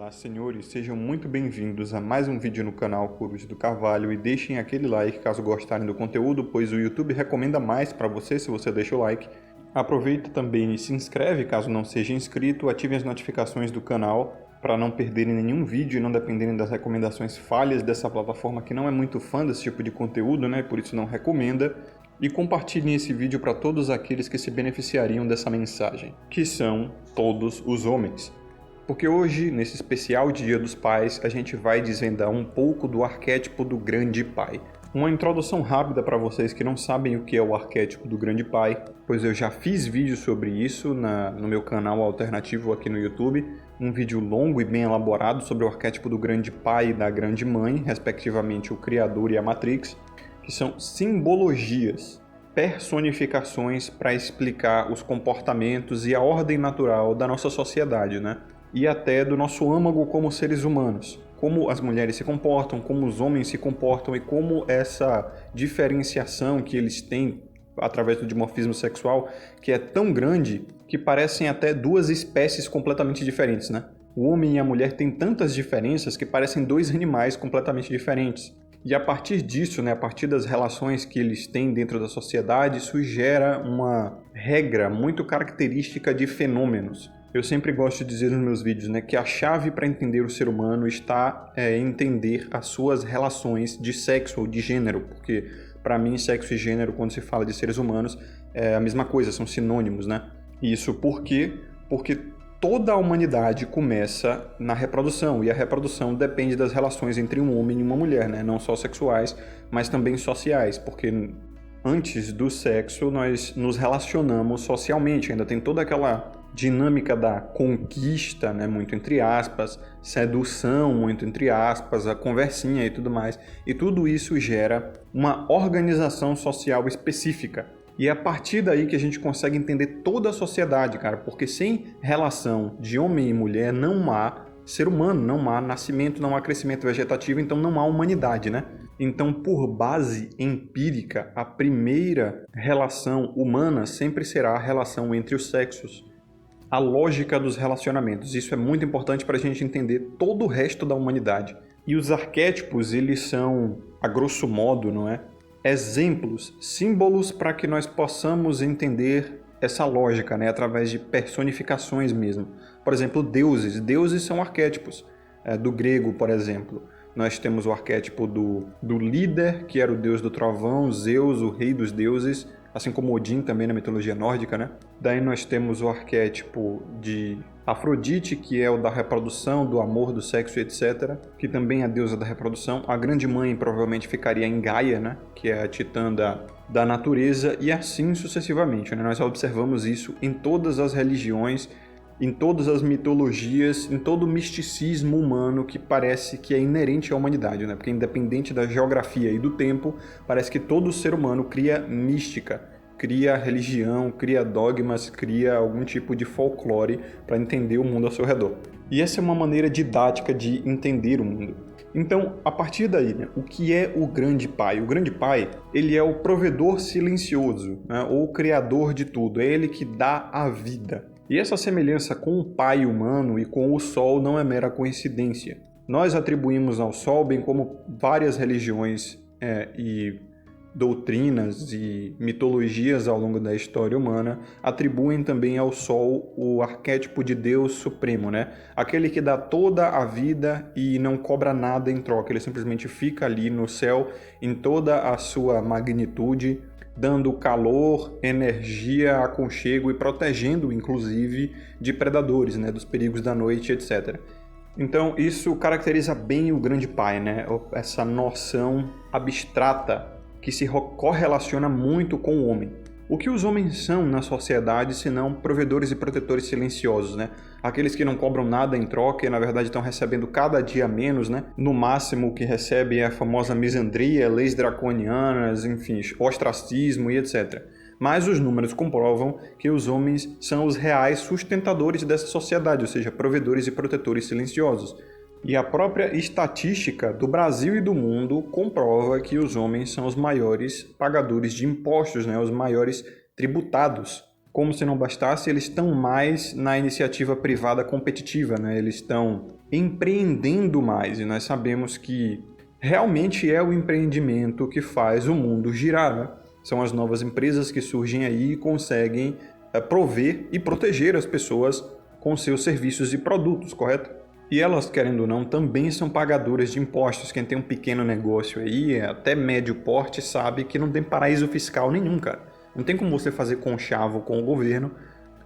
Olá, senhores, sejam muito bem-vindos a mais um vídeo no canal Coruja do Carvalho e deixem aquele like caso gostarem do conteúdo, pois o YouTube recomenda mais para você se você deixa o like. Aproveita também e se inscreve caso não seja inscrito, ative as notificações do canal para não perderem nenhum vídeo e não dependerem das recomendações falhas dessa plataforma que não é muito fã desse tipo de conteúdo, né? Por isso não recomenda. E compartilhem esse vídeo para todos aqueles que se beneficiariam dessa mensagem, que são todos os homens. Porque hoje, nesse especial Dia dos Pais, a gente vai desvendar um pouco do arquétipo do grande pai. Uma introdução rápida para vocês que não sabem o que é o arquétipo do grande pai, pois eu já fiz vídeo sobre isso no meu canal alternativo aqui no YouTube, um vídeo longo e bem elaborado sobre o arquétipo do grande pai e da grande mãe, respectivamente o Criador e a Matrix, que são simbologias, personificações para explicar os comportamentos e a ordem natural da nossa sociedade, né? E até do nosso âmago como seres humanos, como as mulheres se comportam, como os homens se comportam e como essa diferenciação que eles têm através do dimorfismo sexual, que é tão grande que parecem até duas espécies completamente diferentes, né? O homem e a mulher têm tantas diferenças que parecem dois animais completamente diferentes. E a partir disso, né, a partir das relações que eles têm dentro da sociedade, isso gera uma regra muito característica de fenômenos. Eu sempre gosto de dizer nos meus vídeos, né, que a chave para entender o ser humano está em entender as suas relações de sexo ou de gênero, porque para mim sexo e gênero, quando se fala de seres humanos, é a mesma coisa, são sinônimos, né? E isso por quê? Porque toda a humanidade começa na reprodução, e a reprodução depende das relações entre um homem e uma mulher, né? Não só sexuais, mas também sociais, porque antes do sexo nós nos relacionamos socialmente, ainda tem toda aquela dinâmica da conquista, né, muito entre aspas, sedução, muito entre aspas, a conversinha e tudo mais. E tudo isso gera uma organização social específica. E é a partir daí que a gente consegue entender toda a sociedade, cara, porque sem relação de homem e mulher não há ser humano, não há nascimento, não há crescimento vegetativo, então não há humanidade, né? Então, por base empírica, a primeira relação humana sempre será a relação entre os sexos. A lógica dos relacionamentos. Isso é muito importante para a gente entender todo o resto da humanidade. E os arquétipos, eles são, a grosso modo, não é? Exemplos, símbolos para que nós possamos entender essa lógica, né? Através de personificações mesmo. Por exemplo, deuses. Deuses são arquétipos. Do grego, por exemplo. Nós temos o arquétipo do líder, que era o deus do trovão, Zeus, o rei dos deuses, assim como Odin também na mitologia nórdica, né? Daí nós temos o arquétipo de Afrodite, que é o da reprodução, do amor, do sexo, etc., que também é a deusa da reprodução. A grande mãe provavelmente ficaria em Gaia, né? Que é a titã da natureza, e assim sucessivamente, né? Nós observamos isso em todas as religiões, em todas as mitologias, em todo o misticismo humano que parece que é inerente à humanidade, né? Porque independente da geografia e do tempo, parece que todo ser humano cria mística, cria religião, cria dogmas, cria algum tipo de folclore para entender o mundo ao seu redor. E essa é uma maneira didática de entender o mundo. Então, a partir daí, né, o que é o grande pai? O grande pai, ele é o provedor silencioso, né, ou o criador de tudo, é ele que dá a vida. E essa semelhança com o pai humano e com o sol não é mera coincidência. Nós atribuímos ao sol, bem como várias religiões e doutrinas e mitologias ao longo da história humana, atribuem também ao sol o arquétipo de Deus supremo, né? Aquele que dá toda a vida e não cobra nada em troca, ele simplesmente fica ali no céu em toda a sua magnitude, dando calor, energia, aconchego e protegendo, inclusive, de predadores, né, dos perigos da noite, etc. Então, isso caracteriza bem o grande pai, né, essa noção abstrata que se correlaciona muito com o homem. O que os homens são na sociedade, senão provedores e protetores silenciosos, né? Aqueles que não cobram nada em troca e, na verdade, estão recebendo cada dia menos, né? No máximo, o que recebem é a famosa misandria, leis draconianas, enfim, ostracismo e etc. Mas os números comprovam que os homens são os reais sustentadores dessa sociedade, ou seja, provedores e protetores silenciosos. E a própria estatística do Brasil e do mundo comprova que os homens são os maiores pagadores de impostos, né? Os maiores tributados. como se não bastasse, eles estão mais na iniciativa privada competitiva, né? Eles estão empreendendo mais, e nós sabemos que realmente é o empreendimento que faz o mundo girar, né? São as novas empresas que surgem aí e conseguem prover e proteger as pessoas com seus serviços e produtos, correto? E elas, querendo ou não, também são pagadoras de impostos. Quem tem um pequeno negócio aí, até médio porte, sabe que não tem paraíso fiscal nenhum, cara. Não tem como você fazer conchavo com o governo,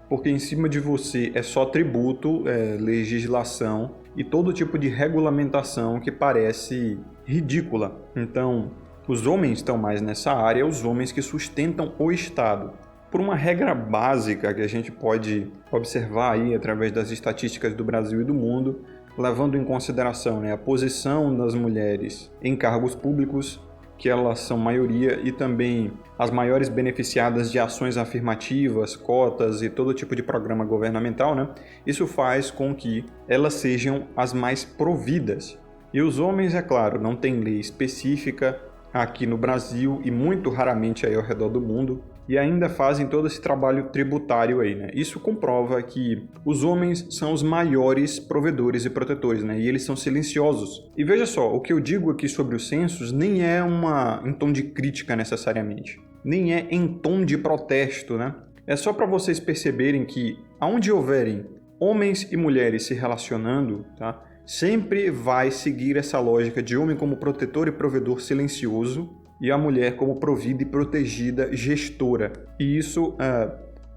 porque em cima de você é só tributo, legislação e todo tipo de regulamentação que parece ridícula. Então, os homens estão mais nessa área, os homens que sustentam o Estado. Por uma regra básica que a gente pode observar aí através das estatísticas do Brasil e do mundo, levando em consideração, né, a posição das mulheres em cargos públicos, que elas são maioria, e também as maiores beneficiadas de ações afirmativas, cotas e todo tipo de programa governamental, né? Isso faz com que elas sejam as mais providas. E os homens, é claro, não tem lei específica aqui no Brasil e muito raramente aí ao redor do mundo, e ainda fazem todo esse trabalho tributário aí, né? Isso comprova que os homens são os maiores provedores e protetores, né? E eles são silenciosos. E veja só, o que eu digo aqui sobre os censos nem é em tom de crítica necessariamente, nem é em tom de protesto, né? É só para vocês perceberem que aonde houverem homens e mulheres se relacionando, tá? Sempre vai seguir essa lógica de homem como protetor e provedor silencioso, e a mulher como provida e protegida gestora. E isso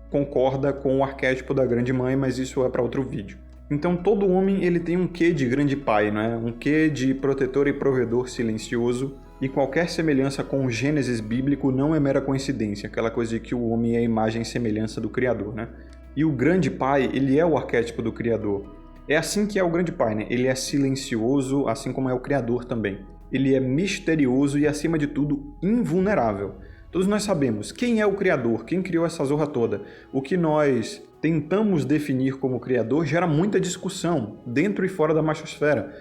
concorda com o arquétipo da grande mãe, mas isso é para outro vídeo. Então todo homem ele tem um quê de grande pai, né? Um quê de protetor e provedor silencioso, e qualquer semelhança com o Gênesis bíblico não é mera coincidência, aquela coisa de que o homem é a imagem e semelhança do Criador, né? E o grande pai, ele é o arquétipo do Criador. É assim que é o grande pai, né? Ele é silencioso, assim como é o Criador também. Ele é misterioso e, acima de tudo, invulnerável. Todos nós sabemos quem é o Criador, quem criou essa zorra toda. O que nós tentamos definir como Criador gera muita discussão, dentro e fora da machosfera,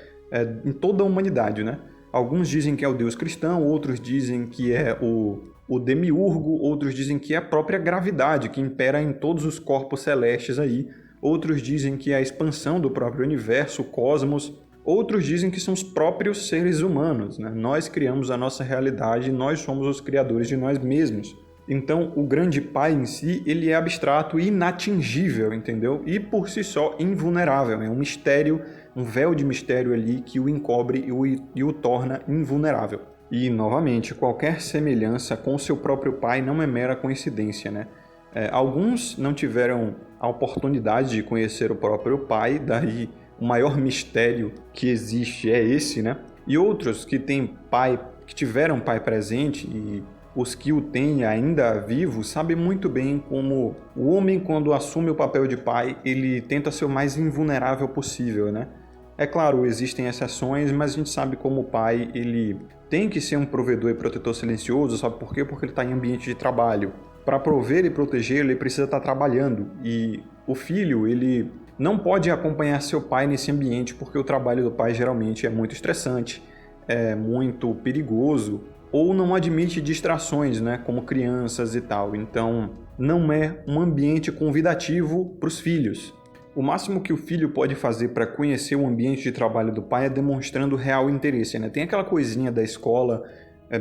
em toda a humanidade, né? Alguns dizem que é o Deus cristão, outros dizem que é o demiurgo, outros dizem que é a própria gravidade, que impera em todos os corpos celestes aí. Outros dizem que é a expansão do próprio universo, o cosmos. Outros dizem que são os próprios seres humanos, né? Nós criamos a nossa realidade, nós somos os criadores de nós mesmos. Então, o grande pai em si, ele é abstrato e inatingível, entendeu? E por si só invulnerável, é um mistério, um véu de mistério ali que o encobre e o torna invulnerável. E, novamente, qualquer semelhança com seu próprio pai não é mera coincidência, né? Alguns não tiveram a oportunidade de conhecer o próprio pai, daí o maior mistério que existe é esse, né? E outros que têm pai, que tiveram pai presente, e os que o têm ainda vivo, sabem muito bem como o homem, quando assume o papel de pai, ele tenta ser o mais invulnerável possível, né? É claro, existem exceções, mas a gente sabe como o pai, ele tem que ser um provedor e protetor silencioso, sabe por quê? Porque ele está em ambiente de trabalho. Para prover e proteger, ele precisa estar trabalhando, e o filho, ele não pode acompanhar seu pai nesse ambiente, porque o trabalho do pai geralmente é muito estressante, é muito perigoso, ou não admite distrações, né, como crianças e tal. Então, não é um ambiente convidativo para os filhos. O máximo que o filho pode fazer para conhecer o ambiente de trabalho do pai é demonstrando real interesse, né? Tem aquela coisinha da escola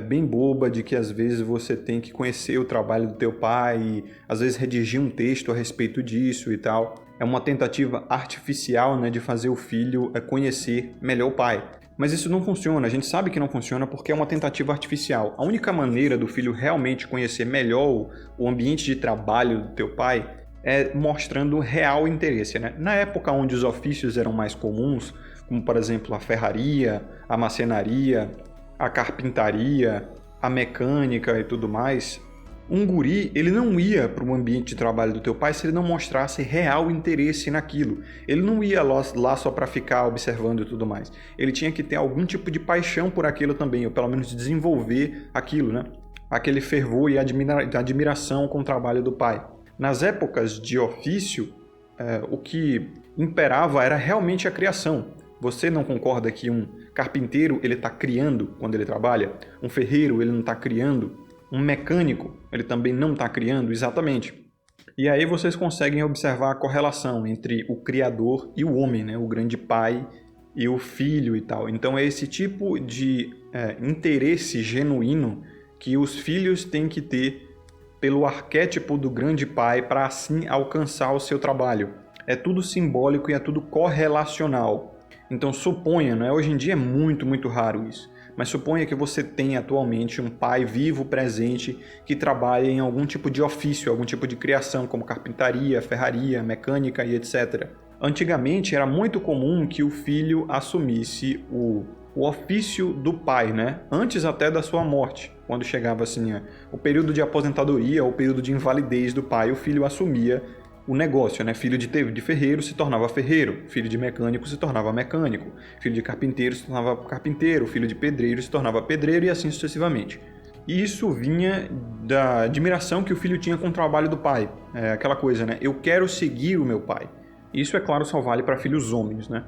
bem boba de que às vezes você tem que conhecer o trabalho do teu pai e às vezes redigir um texto a respeito disso e tal. É uma tentativa artificial, né, de fazer o filho conhecer melhor o pai. Mas isso não funciona, a gente sabe que não funciona porque é uma tentativa artificial. A única maneira do filho realmente conhecer melhor o ambiente de trabalho do teu pai é mostrando real interesse, né? Na época onde os ofícios eram mais comuns, como por exemplo a ferraria, a marcenaria, a carpintaria, a mecânica e tudo mais, um guri, ele não ia para o ambiente de trabalho do teu pai se ele não mostrasse real interesse naquilo. Ele não ia lá só para ficar observando e tudo mais. Ele tinha que ter algum tipo de paixão por aquilo também, ou pelo menos desenvolver aquilo, né? Aquele fervor e admiração com o trabalho do pai. Nas épocas de ofício, o que imperava era realmente a criação. Você não concorda que um carpinteiro ele está criando quando ele trabalha? Um ferreiro ele não está criando? Um mecânico ele também não está criando? Exatamente. E aí vocês conseguem observar a correlação entre o Criador e o homem, né? O grande pai e o filho e tal. Então é esse tipo de interesse genuíno que os filhos têm que ter pelo arquétipo do grande pai para assim alcançar o seu trabalho. É tudo simbólico e é tudo correlacional. Então suponha, né? Hoje em dia é muito, muito raro isso, mas suponha que você tem atualmente um pai vivo, presente, que trabalha em algum tipo de ofício, algum tipo de criação, como carpintaria, ferraria, mecânica e etc. Antigamente era muito comum que o filho assumisse o ofício do pai, né? Antes até da sua morte. Quando chegava assim, o período de aposentadoria ou o período de invalidez do pai, o filho assumia o negócio, né? Filho de ferreiro se tornava ferreiro, filho de mecânico se tornava mecânico, filho de carpinteiro se tornava carpinteiro, filho de pedreiro se tornava pedreiro e assim sucessivamente. E isso vinha da admiração que o filho tinha com o trabalho do pai. É aquela coisa, né? Eu quero seguir o meu pai. Isso, é claro, só vale para filhos homens, né?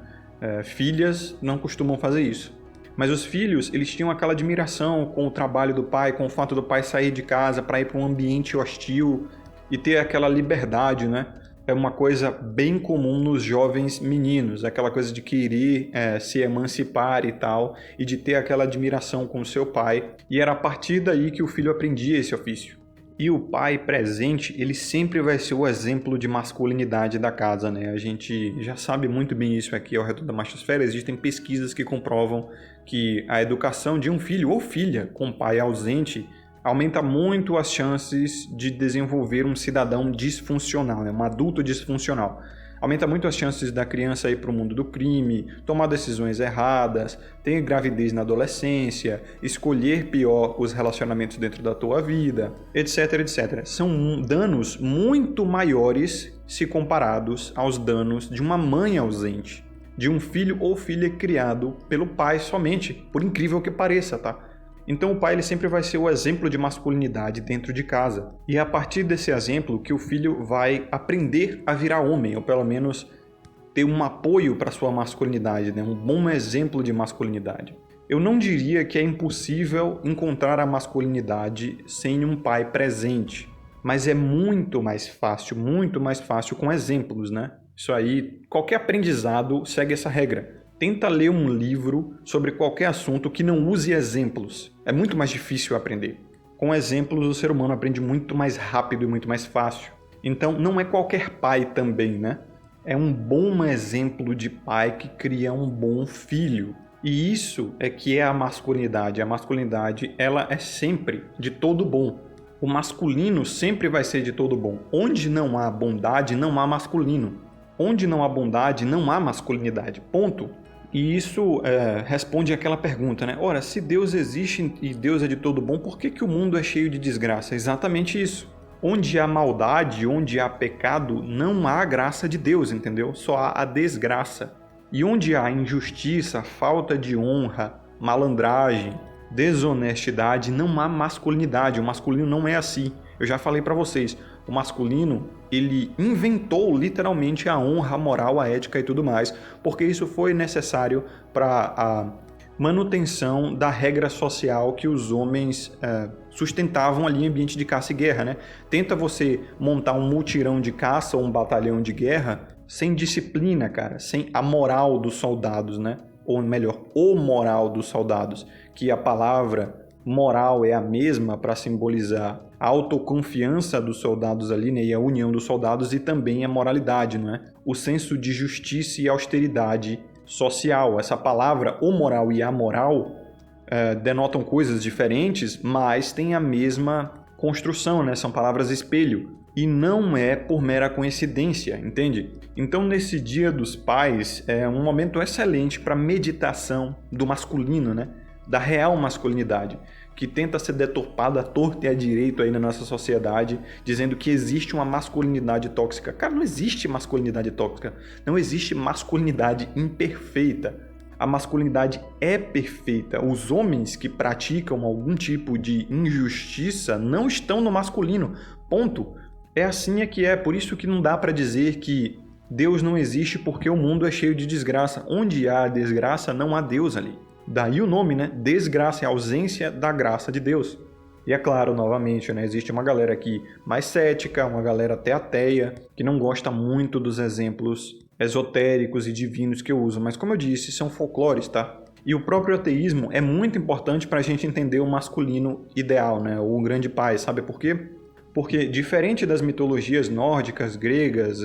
Filhas não costumam fazer isso. Mas os filhos, eles tinham aquela admiração com o trabalho do pai, com o fato do pai sair de casa para ir para um ambiente hostil e ter aquela liberdade, né? É uma coisa bem comum nos jovens meninos, aquela coisa de querer se emancipar e tal, e de ter aquela admiração com o seu pai. E era a partir daí que o filho aprendia esse ofício. E o pai presente, ele sempre vai ser o exemplo de masculinidade da casa, né? A gente já sabe muito bem isso aqui ao redor da machosfera. Existem pesquisas que comprovam que a educação de um filho ou filha com pai ausente aumenta muito as chances de desenvolver um cidadão disfuncional, né? Um adulto disfuncional. Aumenta muito as chances da criança ir para o mundo do crime, tomar decisões erradas, ter gravidez na adolescência, escolher pior os relacionamentos dentro da tua vida, etc, etc. São danos muito maiores se comparados aos danos de uma mãe ausente, de um filho ou filha criado pelo pai somente, por incrível que pareça, tá? Então o pai ele sempre vai ser o exemplo de masculinidade dentro de casa. E é a partir desse exemplo que o filho vai aprender a virar homem, ou pelo menos ter um apoio para sua masculinidade, né? Um bom exemplo de masculinidade. Eu não diria que é impossível encontrar a masculinidade sem um pai presente, mas é muito mais fácil com exemplos, né? Isso aí, qualquer aprendizado segue essa regra. Tenta ler um livro sobre qualquer assunto que não use exemplos. É muito mais difícil aprender. Com exemplos, o ser humano aprende muito mais rápido e muito mais fácil. Então, não é qualquer pai também, né? É um bom exemplo de pai que cria um bom filho. E isso é que é a masculinidade. A masculinidade, ela é sempre de todo bom. O masculino sempre vai ser de todo bom. Onde não há bondade, não há masculino. Onde não há bondade, não há masculinidade. Ponto. E isso responde àquela pergunta, né? Ora, se Deus existe e Deus é de todo bom, por que o mundo é cheio de desgraça? Exatamente isso. Onde há maldade, onde há pecado, não há graça de Deus, entendeu? Só há a desgraça. E onde há injustiça, falta de honra, malandragem, desonestidade, não há masculinidade. O masculino não é assim. Eu já falei para vocês, o masculino, ele inventou literalmente a honra, a moral, a ética e tudo mais, porque isso foi necessário para a manutenção da regra social que os homens sustentavam ali em ambiente de caça e guerra, né? Tenta você montar um mutirão de caça ou um batalhão de guerra sem disciplina, cara, sem a moral dos soldados, né? Ou melhor, o moral dos soldados, que a palavra moral é a mesma para simbolizar a autoconfiança dos soldados ali, né, e a união dos soldados, e também a moralidade, não é? O senso de justiça e austeridade social. Essa palavra, o moral e a moral, denotam coisas diferentes, mas têm a mesma construção, né? São palavras espelho. E não é por mera coincidência, entende? Então, nesse Dia dos Pais, é um momento excelente para meditação do masculino, né? Da real masculinidade, que tenta ser deturpada à torta e à direito aí na nossa sociedade, dizendo que existe uma masculinidade tóxica. Cara, não existe masculinidade tóxica, não existe masculinidade imperfeita. A masculinidade é perfeita. Os homens que praticam algum tipo de injustiça não estão no masculino, ponto. É assim é que é, por isso que não dá para dizer que Deus não existe porque o mundo é cheio de desgraça. Onde há desgraça, não há Deus ali. Daí o nome, né? Desgraça é a ausência da graça de Deus. E é claro, novamente, né, existe uma galera aqui mais cética, uma galera até ateia, que não gosta muito dos exemplos esotéricos e divinos que eu uso, mas como eu disse, são folclores, tá? E o próprio ateísmo é muito importante para a gente entender o masculino ideal, né? O grande pai, sabe por quê? Porque diferente das mitologias nórdicas, gregas,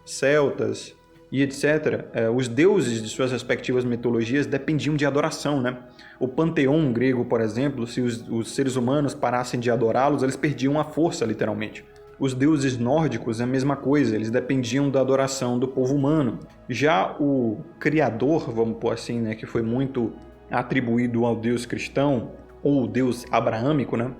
celtas e etc., os deuses de suas respectivas mitologias dependiam de adoração, né? O panteão grego, por exemplo, se os seres humanos parassem de adorá-los, eles perdiam a força, literalmente. Os deuses nórdicos é a mesma coisa, eles dependiam da adoração do povo humano. Já o criador, vamos pôr assim, né, que foi muito atribuído ao deus cristão, ou deus abraâmico, né,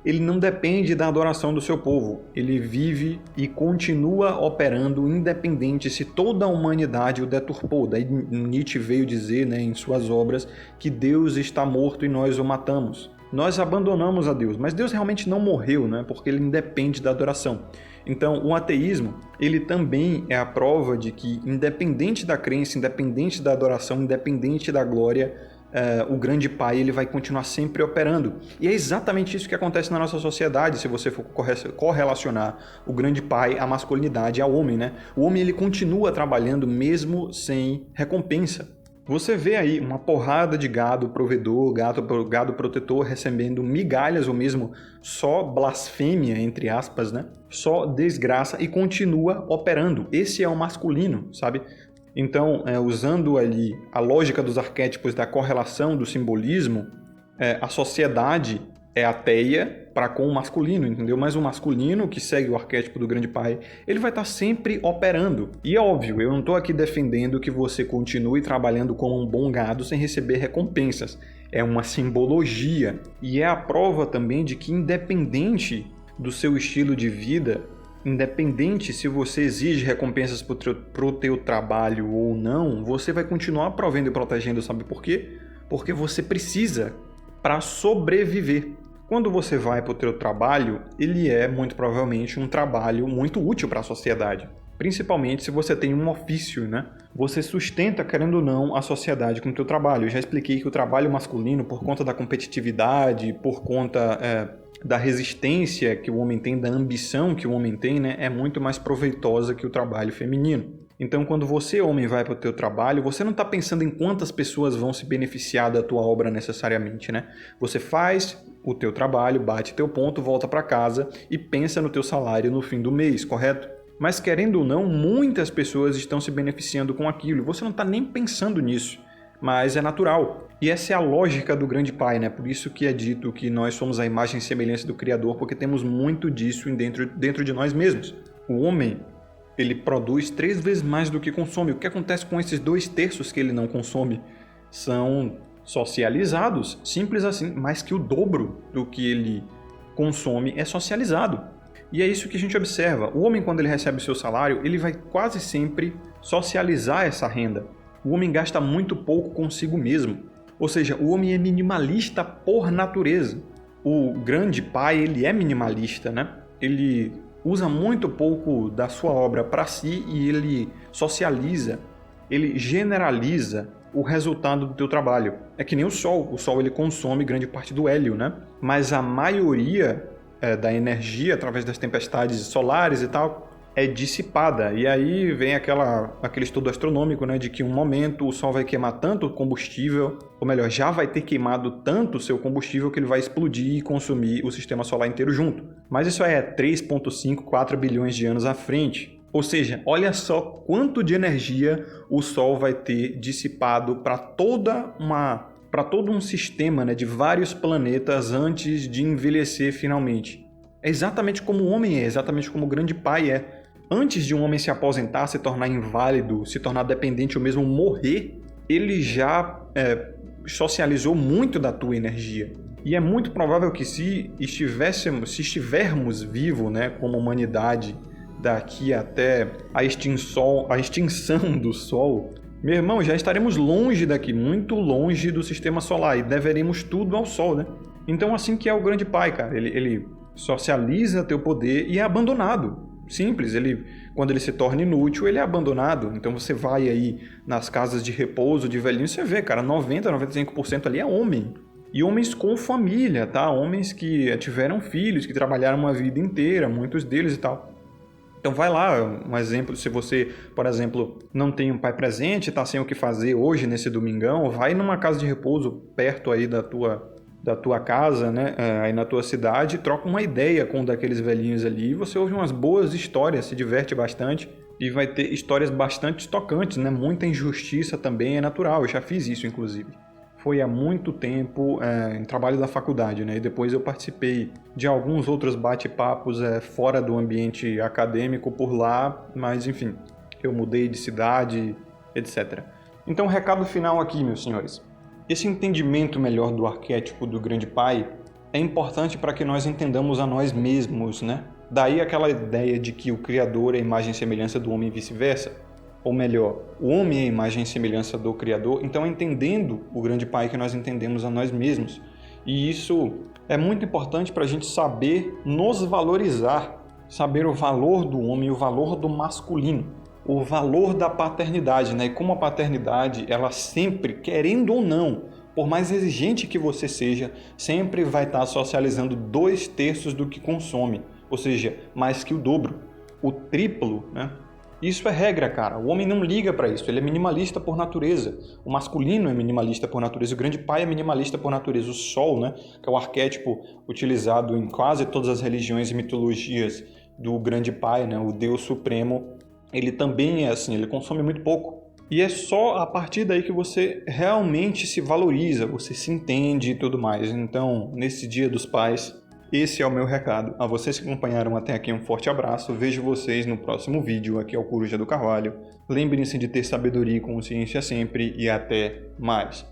ele não depende da adoração do seu povo. Ele vive e continua operando independente se toda a humanidade o deturpou. Daí Nietzsche veio dizer, né, em suas obras que Deus está morto e nós o matamos. Nós abandonamos a Deus, mas Deus realmente não morreu, né? Porque ele independe da adoração. Então, o ateísmo, ele também é a prova de que, independente da crença, independente da adoração, independente da glória, o grande pai ele vai continuar sempre operando. E é exatamente isso que acontece na nossa sociedade, se você for correlacionar o grande pai à masculinidade, ao homem, né? O homem ele continua trabalhando mesmo sem recompensa. Você vê aí uma porrada de gado provedor, gado protetor recebendo migalhas ou mesmo só blasfêmia, entre aspas, né? Só desgraça e continua operando. Esse é o masculino, sabe? Então, usando ali a lógica dos arquétipos da correlação, do simbolismo, a sociedade é ateia para com o masculino, entendeu? Mas o masculino, que segue o arquétipo do grande pai, ele vai estar sempre operando. E é óbvio, eu não estou aqui defendendo que você continue trabalhando como um bom gado sem receber recompensas. É uma simbologia. E é a prova também de que, independente do seu estilo de vida, independente se você exige recompensas para o teu trabalho ou não, você vai continuar provendo e protegendo, sabe por quê? Porque você precisa para sobreviver. Quando você vai para o teu trabalho, ele é muito provavelmente um trabalho muito útil para a sociedade. Principalmente se você tem um ofício, né? Você sustenta, querendo ou não, a sociedade com o teu trabalho. Eu já expliquei que o trabalho masculino, por conta da competitividade, por conta da resistência que o homem tem, da ambição que o homem tem, né? É muito mais proveitosa que o trabalho feminino. Então, quando você, homem, vai para o teu trabalho, você não está pensando em quantas pessoas vão se beneficiar da tua obra necessariamente, né? Você faz o teu trabalho, bate teu ponto, volta para casa e pensa no teu salário no fim do mês, correto? Mas, querendo ou não, muitas pessoas estão se beneficiando com aquilo. Você não está nem pensando nisso, mas é natural. E essa é a lógica do grande pai, né? Por isso que é dito que nós somos a imagem e semelhança do Criador, porque temos muito disso dentro de nós mesmos. O homem, ele produz 3 vezes mais do que consome. O que acontece com esses 2/3 que ele não consome? São socializados, simples assim, mais que o dobro do que ele consome é socializado. E é isso que a gente observa. O homem, quando ele recebe o seu salário, ele vai quase sempre socializar essa renda. O homem gasta muito pouco consigo mesmo. Ou seja, o homem é minimalista por natureza. O grande pai, ele é minimalista, né? Ele usa muito pouco da sua obra para si e ele socializa, ele generaliza o resultado do teu trabalho. É que nem o Sol ele consome grande parte do hélio, né? Mas a maioria da energia, através das tempestades solares e tal, é dissipada. E aí vem aquele estudo astronômico, né, de que em um momento o Sol vai queimar tanto combustível, ou melhor, já vai ter queimado tanto o seu combustível que ele vai explodir e consumir o sistema solar inteiro junto. Mas isso é 3,5, 4 bilhões de anos à frente. Ou seja, olha só quanto de energia o Sol vai ter dissipado para todo um sistema, né, de vários planetas antes de envelhecer finalmente. É exatamente como o homem é, exatamente como o grande pai é. Antes de um homem se aposentar, se tornar inválido, se tornar dependente ou mesmo morrer, ele já socializou muito da tua energia. E é muito provável que se estivermos vivos, né, como humanidade, daqui até a extinção do Sol, meu irmão, já estaremos longe daqui, muito longe do sistema solar e deveremos tudo ao Sol, né? Então assim que é o grande pai, cara, ele socializa teu poder e é abandonado. Simples, quando ele se torna inútil, ele é abandonado. Então você vai aí nas casas de repouso de velhinho, você vê, cara, 90, 95% ali é homem. e homens com família, tá? Homens que tiveram filhos, que trabalharam uma vida inteira, muitos deles e tal. Então vai lá, um exemplo, se você, por exemplo, não tem um pai presente, está sem o que fazer hoje nesse domingão, vai numa casa de repouso perto aí da tua casa, né, aí na tua cidade, troca uma ideia com um daqueles velhinhos ali, você ouve umas boas histórias, se diverte bastante e vai ter histórias bastante tocantes, né? Muita injustiça também é natural, eu já fiz isso inclusive. Foi há muito tempo em trabalho da faculdade, né? E depois eu participei de alguns outros bate-papos fora do ambiente acadêmico por lá, mas enfim, eu mudei de cidade, etc. Então, recado final aqui, meus senhores. Esse entendimento melhor do arquétipo do Grande Pai é importante para que nós entendamos a nós mesmos, né? Daí aquela ideia de que o Criador é a imagem e semelhança do homem e vice-versa. Ou melhor, o homem é a imagem e semelhança do Criador, então entendendo o Grande Pai que nós entendemos a nós mesmos. E isso é muito importante para a gente saber nos valorizar, saber o valor do homem, o valor do masculino, o valor da paternidade, né? E como a paternidade, ela sempre, querendo ou não, por mais exigente que você seja, sempre vai estar socializando 2/3 do que consome, ou seja, mais que o dobro, o triplo, né? Isso é regra, cara. O homem não liga para isso. Ele é minimalista por natureza. O masculino é minimalista por natureza. O Grande Pai é minimalista por natureza. O Sol, né, que é o arquétipo utilizado em quase todas as religiões e mitologias do Grande Pai, né, o Deus Supremo, ele também é assim. Ele consome muito pouco. E é só a partir daí que você realmente se valoriza, você se entende e tudo mais. Então, nesse Dia dos Pais, esse é o meu recado. A vocês que acompanharam até aqui, um forte abraço. Vejo vocês no próximo vídeo. Aqui é o Coruja do Carvalho. Lembrem-se de ter sabedoria e consciência sempre e até mais.